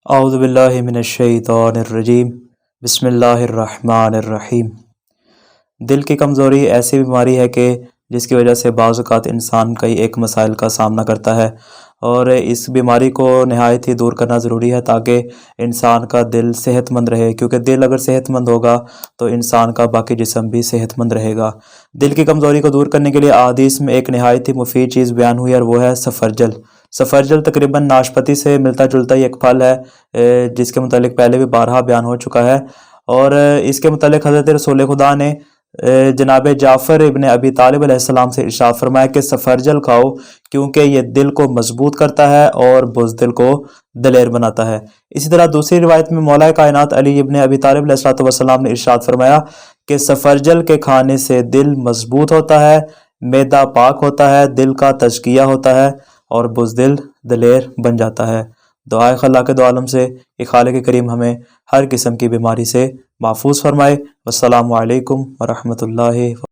اعوذ باللہ من الشیطان الرجیم بسم اللہ الرحمن الرحیم۔ دل کی کمزوری ایسی بیماری ہے کہ جس کی وجہ سے بعض اوقات انسان کئی ایک مسائل کا سامنا کرتا ہے، اور اس بیماری کو نہایت ہی دور کرنا ضروری ہے تاکہ انسان کا دل صحت مند رہے، کیونکہ دل اگر صحت مند ہوگا تو انسان کا باقی جسم بھی صحت مند رہے گا۔ دل کی کمزوری کو دور کرنے کے لیے احادیث میں ایک نہایت ہی مفید چیز بیان ہوئی، اور وہ ہے سفرجل۔ سفرجل تقریباً ناشپاتی سے ملتا جلتا ہی ایک پھل ہے، جس کے متعلق پہلے بھی بارہا بیان ہو چکا ہے، اور اس کے متعلق حضرت رسول خدا نے جناب جعفر ابن ابی طالب علیہ السلام سے ارشاد فرمایا کہ سفرجل کھاؤ، کیونکہ یہ دل کو مضبوط کرتا ہے اور بزدل کو دلیر بناتا ہے۔ اسی طرح دوسری روایت میں مولا کائنات علی ابن ابی طالب علیہ السلام نے ارشاد فرمایا کہ سفرجل کے کھانے سے دل مضبوط ہوتا ہے، معدہ پاک ہوتا ہے، دل کا تزکیہ ہوتا ہے اور بزدل دلیر بن جاتا ہے۔ دعائے خلاق دو عالم سے کہ خالق کریم ہمیں ہر قسم کی بیماری سے محفوظ فرمائے۔ والسلام علیکم ورحمۃ اللہ